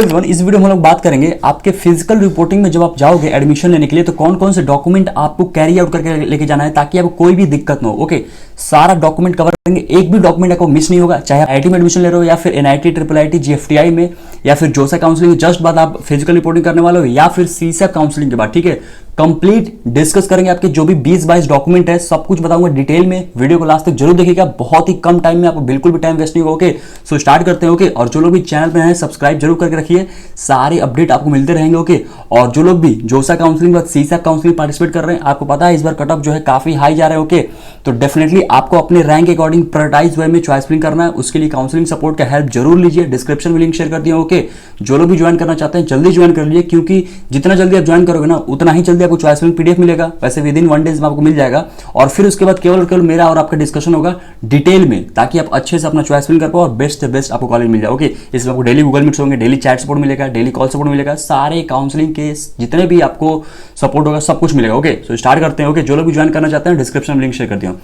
Everyone, इस video में हम लोग बात करेंगे आपके फिजिकल रिपोर्टिंग में जब आप जाओगे एडमिशन लेने के लिए तो कौन कौन से डॉक्यूमेंट आपको कैरी आउट करके लेके जाना है ताकि आपको कोई भी दिक्कत ना हो। ओके, सारा डॉक्यूमेंट कवर करेंगे, एक भी डॉक्यूमेंट आपको मिस नहीं होगा, चाहे आप आईआईटी में एडमिशन ले रहे हो या फिर एनआईटी, ट्रिपल आईटी, जीएफटीआई में या फिर जोसा काउंसलिंग जस्ट बाद आप फिजिकल रिपोर्टिंग करने वाले हो या फिर सीसैप काउंसलिंग के बाद। ठीक है, कंप्लीट डिस्कस करेंगे आपके जो भी 20-22 डॉक्यूमेंट है, सब कुछ बताऊंगा डिटेल में। वीडियो को लास्ट तक जरूर देखिएगा, बहुत ही कम टाइम में, आपको बिल्कुल भी टाइम वेस्ट नहीं होगा। ओके, सो स्टार्ट करते हैं। ओके, और जो लोग भी चैनल पे हैं सब्सक्राइब जरूर करके रखिए, सारे अपडेट आपको मिलते रहेंगे। ओके, और जो लोग भी जोसा काउंसलिंग बाद सीसैप काउंसलिंग पार्टिसिपेट कर रहे हैं, आपको पता है इस बार कट ऑफ जो है काफी हाई जा रहा है। ओके, तो डेफिनेटली आपको अपने रैंक के अकॉर्डिंग प्रायोरिटाइज वे में चॉइस फिलिंग करना है, उसके लिए काउंसलिंग सपोर्ट का हेल्प जरूर लीजिए। डिस्क्रिप्शन में लिंक शेयर कर दिया। ओके, जो लोग भी ज्वाइन करना चाहते हैं जल्दी ज्वाइन कर लीजिए, क्योंकि जितना जल्दी आप ज्वाइन करोगे ना उतना ही जल्दी आपको चॉइस फिलिंग पीडीएफ मिलेगा। वैसे विद इन 1 डेज में आपको मिल जाएगा, और फिर उसके बाद केवल केवल मेरा और आपका डिस्कशन होगा डिटेल में, ताकि आप अच्छे से अपना चॉइस फिल कर पाओ और बेस्ट से बेस्ट आपको कॉलेज मिल जाए। ओके, इसमें आपको डेली गूगल मीट्स होंगे, डेली चैट सपोर्ट मिलेगा, डेली कॉल सपोर्ट मिलेगा, सारे काउंसलिंग के जितने भी आपको सपोर्ट होगा सब कुछ मिलेगा। ओके, सो स्टार्ट करते हैं। ओके, जो लोग भी ज्वाइन करना चाहते हैं डिस्क्रिप्शन में लिंक शेयर कर दिया।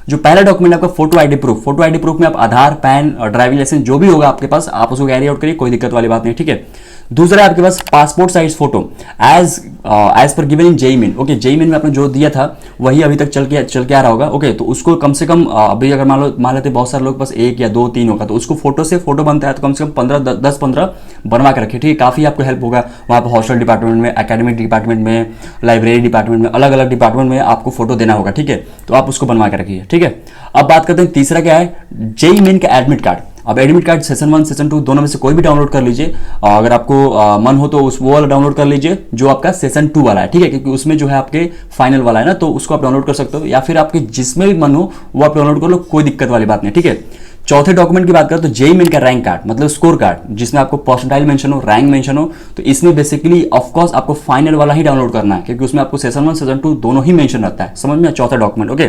जो पहला डॉक्यूमेंट आपका photo ID proof, photo ID proof में आप आधार, पैन और ड्राइविंग लाइसेंस जो भी होगा आपके पास, आप उसको कैरी आउट करिए, कोई दिक्कत वाली बात नहीं। ठीक है, दूसरा है आपके पास passport size photo as per given in JEE Main. Okay, JEE Main में आपने जो दिया था वही अभी तक चल के आ रहा होगा। ओके, तो उसको कम से कम अभी अगर मान लेते बहुत सारे लोग पास 1 या 2, 3 होगा, तो उसको फोटो से फोटो बनता है तो कम से कम 10-15 बनवा के रखिए। ठीक है, काफी आपको हेल्प होगा वहाँ पर हॉस्टल डिपार्टमेंट में, एकेडमिक डिपार्टमेंट में, लाइब्रेरी डिपार्टमेंट में, अलग अलग डिपार्टमेंट में आपको फोटो देना होगा। ठीक है, तो आप उसको बनवा के रखिए। ठीक है, अब बात करते हैं तीसरा क्या है, जेईई मेन का एडमिट कार्ड। अब एडमिट कार्ड सेशन 1 सेशन 2 दोनों में से कोई भी डाउनलोड कर लीजिए, अगर आपको मन हो तो उस वो वाला डाउनलोड कर लीजिए जो आपका सेशन 2 वाला है। ठीक है, क्योंकि उसमें जो है आपके फाइनल वाला है ना, तो उसको आप डाउनलोड कर सकते हो, या फिर आपके जिसमें भी मन हो वो आप डाउनलोड कर लो, कोई दिक्कत वाली बात नहीं। ठीक है, चौथे डॉक्यूमेंट की बात करें तो जेईई मेन का रैंक कार्ड, मतलब स्कोर कार्ड, जिसमें आपको परसेंटाइल मेंशन हो, रैंक मेंशन हो, तो इसमें बेसिकली ऑफ कोर्स आपको फाइनल वाला ही डाउनलोड करना है, क्योंकि उसमें आपको सेशन 1 सेशन 2 दोनों ही मेंशन रहता है। समझ में? चौथा डॉक्यूमेंट। ओके,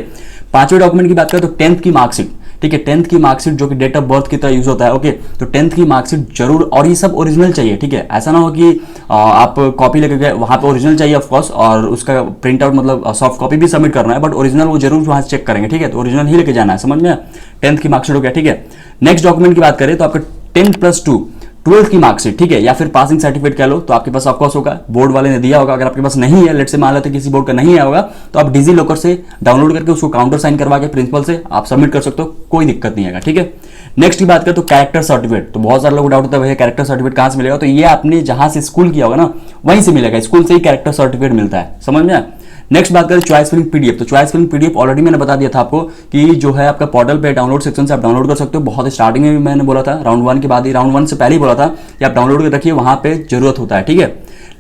पांचवें डॉक्यूमेंट की बात करें तो 10th की मार्कशीट। ठीक है, 10th की मार्कशीट जो कि डेट ऑफ बर्थ की तरह यूज होता है। ओके, तो 10th की मार्कशीट जरूर, और ये सब ओरिजिनल चाहिए। ठीक है, ऐसा ना हो कि आप कॉपी लेके गए, वहां पे ओरिजिनल चाहिए ऑफ कोर्स, और उसका प्रिंट आउट मतलब सॉफ्ट कॉपी भी सबमिट करना है, बट ओरिजिनल वो जरूर वहां से चेक करेंगे। ठीक है, तो ओरिजिनल ही लेके जाना है। समझ में? 10th की मार्कशीट हो गया। ठीक है, नेक्स्ट डॉक्यूमेंट की बात करें तो आपका 10+2 12th की मार्कशीट। ठीक है, या फिर पासिंग सर्टिफिकेट कह लो, तो आपके पास ऑफकोर्स होगा, बोर्ड वाले ने दिया होगा। अगर आपके पास नहीं है, लेट से मान लेते किसी बोर्ड का नहीं आया होगा, तो आप डिजी लॉकर से डाउनलोड करके उसको काउंटर साइन करवा के प्रिंसिपल से आप सबमिट कर सकते हो, कोई दिक्कत नहीं आएगा। ठीक है, नेक्स्ट की बात करें तो कैरेक्टर सर्टिफिकेट। तो बहुत सारे लोग डाउट होता है भैया कैरेक्टर सर्टिफिकेट कहां से मिलेगा, तो ये आपने जहां से स्कूल किया होगा ना वहीं से मिलेगा, स्कूल से ही कैरेक्टर सर्टिफिकेट मिलता है। समझ में? नेक्स्ट बात करें चॉइस फिलिंग पीडीएफ। तो चॉइस फिलिंग पीडीएफ ऑलरेडी मैंने बता दिया था आपको कि जो है आपका पोर्टल पे डाउनलोड सेक्शन से आप डाउनलोड कर सकते हो। बहुत स्टार्टिंग में भी मैंने बोला था, राउंड 1 के बाद ही, राउंड 1 से पहले ही बोला था कि आप डाउनलोड कर रखिए, वहां पे जरूरत होता है। ठीक है,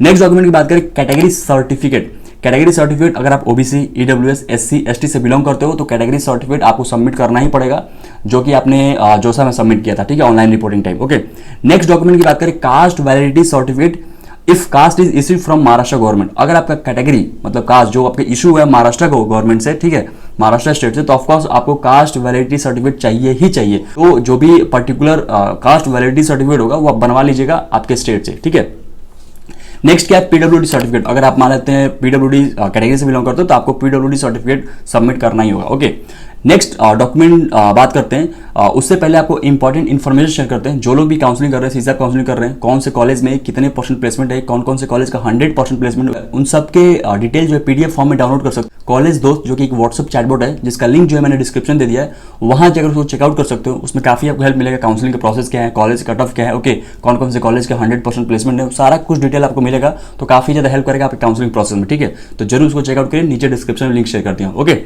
नेक्स्ट डॉक्यूमेंट की बात करें कैटेगरी सर्टिफिकेट। कैटेगरी सर्टिफिकेट अगर आप ओबीसी, ईडब्ल्यूएस, एससी, एसटी से बिलोंग करते हो तो कैटेगरी सर्टिफिकेट आपको सबमिट करना ही पड़ेगा, जो कि आपने जोसा में सबमिट किया था। ठीक है, online reporting time. Okay, next document की बात करें caste validity certificate if caste is issued from Maharashtra government. अगर आपका कैटेगरी मतलब कास्ट जो आपके इशू है महाराष्ट्र गवर्नमेंट से, ठीक है, महाराष्ट्र स्टेट से, तो ऑफकोर्स आपको कास्ट वैलिडिटी सर्टिफिकेट चाहिए ही चाहिए। तो जो भी पर्टिकुलर कास्ट वैलिडिटी सर्टिफिकेट होगा वो आप बनवा लीजिएगा आपके स्टेट से। ठीक है, नेक्स्ट क्या है पीडब्ल्यूडी सर्टिफिकेट। अगर आप मान लेते हैं पीडब्ल्यूडी कैटेगरी से बिलोंग करते हो तो आपको पीडब्ल्यूडी सर्टिफिकेट सबमिट करना ही होगा। ओके, नेक्स्ट डॉक्यूमेंट बात करते हैं, उससे पहले आपको इंपॉर्टेंट इन्फॉर्मेशन शेयर करते हैं। जो लोग भी काउंसलिंग कर रहे हैं, सीसैप काउंसलिंग कर रहे हैं, कौन से कॉलेज में कितने % प्लेसमेंट है, कौन कौन से कॉलेज का 100% प्लेसमेंट है, उन सब के डिटेल जो है पीडीएफ फॉर्म में डाउनलोड कर सकते हैं। कॉलेज दोस्त जो कि एक व्हाट्सएप चैटबॉट है, जिसका लिंक जो है मैंने डिस्क्रिप्शन दे दिया है, वहां जाकर उसको चेकआउट कर सकते हो। उसमें काफी आपको हेल्प मिलेगा, काउंसलिंग का प्रोसेस क्या है, कॉलेज कट ऑफ क्या है, ओके, कौन कौन से कॉलेज का 100% प्लेसमेंट है, सारा कुछ डिटेल आपको मिलेगा, तो काफी ज्यादा हेल्प करेगा आपके काउंसलिंग प्रोसेस में। ठीक है, तो जरूर उसको चेकआउट करिए, नीचे डिस्क्रिप्शन में लिंक शेयर कर दिया। ओके,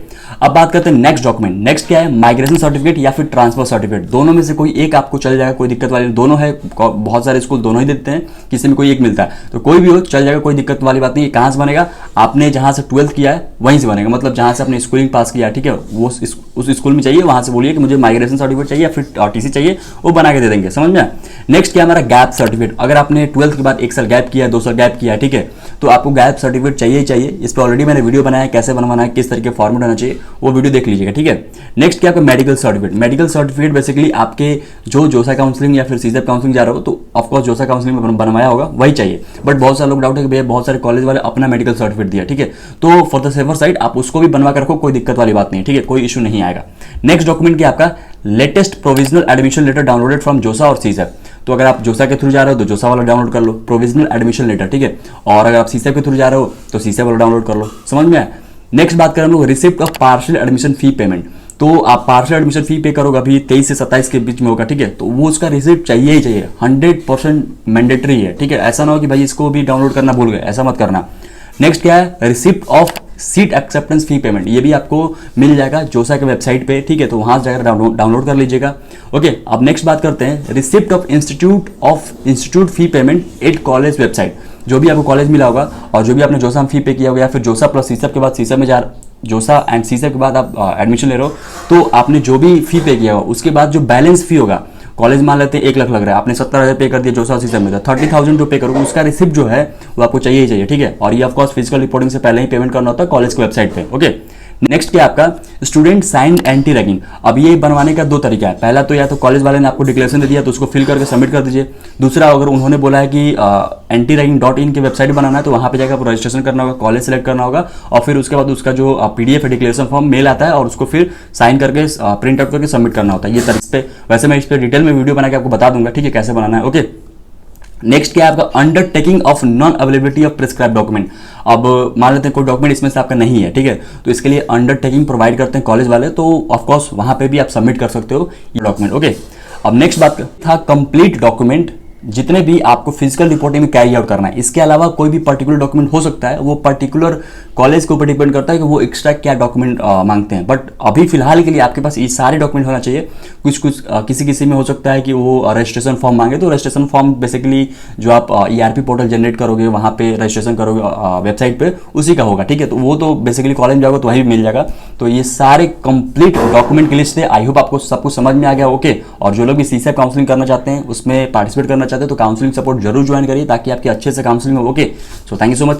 अब बात करते हैं नेक्स्ट डॉक्यूमेंट। नेक्स्ट क्या है माइग्रेशन सर्टिफिकेट या फिर ट्रांसफर सर्टिफिकेट। दोनों में से कोई एक आपको चल जाएगा, कोई दिक्कत वाली, दोनों है, बहुत सारे स्कूल दोनों ही देते हैं, किसी में कोई एक मिलता है, तो कोई भी हो चल जाएगा, कोई दिक्कत वाली बात नहीं। कहां से बनेगा? आपने जहां से 12th किया है वहीं से बनेगा, मतलब जहां से आपने स्कूलिंग पास किया है। ठीक है, वो उस स्कूल में चाहिए, वहां से बोलिए कि मुझे माइग्रेशन सर्टिफिकेट चाहिए या फिर टीसी चाहिए, वो बना के दे देंगे। समझ में? नेक्स्ट क्या हमारा गैप सर्टिफिकेट। अगर आपने 12th के बाद 1 साल गैप किया है, 2 साल गैप किया है, ठीक है, तो आपको गैप सर्टिफिकेट चाहिए ही चाहिए। इस पर ऑलरेडी मैंने वीडियो बनाया है, कैसे बनवाना है, किस तरीके फॉर्मेट होना चाहिए, वो वीडियो देख लीजिएगा। ठीक है, नेक्स्ट क्या आपका medical certificate. Medical certificate basically आपके जो जोसा काउंसलिंग या फिर सीसैप काउंसलिंग जा रहे हो, तो ऑफकोर्स जोसा काउंसलिंग में बनवाया होगा वही चाहिए, बट बहुत सारे लोग डाउट है कि भैया बहुत सारे कॉलेज वाले अपना मेडिकल सर्टिफिकेट दिया। ठीक है, तो फॉर द सेफर साइड आप उसको भी बनवा कर रखो, कोई दिक्कत वाली बात नहीं। ठीक है, कोई इशू नहीं आएगा। नेक्स्ट डॉक्यूमेंट क्या आपका latest provisional admission letter downloaded from JoSAA और सीसैप। तो अगर आप जोसा के थ्रू जा रहे हो तो जोसा वाला डाउनलोड कर लो, प्रोविजनल एडमिशन लेटर, ठीक है। और अगर आप सीसा के थ्रू जा रहे हो तो सीसा वाला डाउनलोड कर लो। समझ में आया? नेक्स्ट बात करें हम लोग receipt of partial admission fee payment. तो आप पार्शियल एडमिशन फी पे करोगे अभी 23 से 27 के बीच में होगा, ठीक है। तो वो उसका रिसिप्ट चाहिए ही चाहिए, 100% मैंडेटरी है, ठीक है। ऐसा ना हो कि भाई इसको भी डाउनलोड करना भूल गए, ऐसा मत करना। नेक्स्ट क्या है, receipt of seat acceptance fee payment. ये भी आपको मिल जाएगा जोसा के वेबसाइट पे, ठीक है। तो वहां जाकर डाउनलोड कर लीजिएगा। ओके, अब नेक्स्ट बात करते हैं receipt of institute fee payment at college website. जो भी आपको कॉलेज मिला होगा और जो भी आपने जोसा में फी पे किया होगा, या फिर जोसा प्लस सीसप के बाद सीसप में जोसा एंड सीसप के बाद आप एडमिशन ले रहे हो, तो आपने जो भी फी पे किया होगा उसके बाद जो बैलेंस फी होगा, कॉलेज मान लेते हैं 1 लाख लग रहा है, आपने 70,000 पे कर दिया जोसा सीसप में, 30,000 जो पे करोगे उसका रिसिप्ट जो है वो आपको चाहिए ही चाहिए, ठीक है। और ये ऑफकोर्स फिजिकल रिपोर्टिंग से पहले ही पेमेंट करना होता है कॉलेज की वेबसाइट पे। ओके, नेक्स्ट क्या आपका स्टूडेंट साइन एंटी रैगिंग। अब ये बनवाने का 2 तरीका है। पहला तो या तो कॉलेज वाले ने आपको डिक्लेरेशन दे दिया तो उसको फिल करके सबमिट कर दीजिए। दूसरा, अगर उन्होंने बोला है कि antiraging.in की वेबसाइट बनाना है तो वहां पे जाकर आपको रजिस्ट्रेशन करना होगा, कॉलेज सेलेक्ट करना होगा और फिर उसके बाद उसका जो पीडीएफ है डिक्लेरेशन फॉर्म मेल आता है और उसको फिर साइन करके प्रिंट आउट करके सबमिट करना होता है। ये तरीके पे वैसे मैं इस पर डिटेल में वीडियो बना के आपको बता दूंगा, ठीक है, कैसे बनाना है। ओके, नेक्स्ट क्या है आपका undertaking of non availability of prescribe document. अब मान लेते हैं कोई डॉक्यूमेंट इसमें से आपका नहीं है, ठीक है, तो इसके लिए अंडरटेकिंग प्रोवाइड करते हैं कॉलेज वाले, तो ऑफकोर्स वहां पे भी आप सबमिट कर सकते हो ये डॉक्यूमेंट। ओके, अब नेक्स्ट बात था कंप्लीट डॉक्यूमेंट जितने भी आपको फिजिकल रिपोर्टिंग में कैरी आउट करना है। इसके अलावा कोई भी पर्टिकुलर डॉक्यूमेंट हो सकता है, वो पर्टिकुलर कॉलेज के ऊपर डिपेंड करता है कि वो एक्स्ट्रा क्या डॉक्यूमेंट मांगते हैं। बट अभी फिलहाल के लिए आपके पास ये सारे डॉक्यूमेंट होना चाहिए। कुछ किसी में हो सकता है कि वो रजिस्ट्रेशन फॉर्म मांगे, तो रजिस्ट्रेशन फॉर्म बेसिकली जो आप ERP पोर्टल जनरेट करोगे वहाँ पे रजिस्ट्रेशन करोगे वेबसाइट पे, उसी का होगा, ठीक है। तो वो तो बेसिकली कॉलेज में जाओगे तो वहीं भी मिल जाएगा। तो ये सारे कंप्लीट डॉक्यूमेंट की लिस्ट है। आई होप आपको सब कुछ समझ में आ गया। ओके, और जो लोग भी सीसा काउंसलिंग करना चाहते हैं, उसमें पार्टिसिपेट करना चाहते हैं, तो काउंसलिंग सपोर्ट जरूर ज्वाइन करिए ताकि आपकी अच्छे से काउंसलिंग हो। Okay, so thank you so much.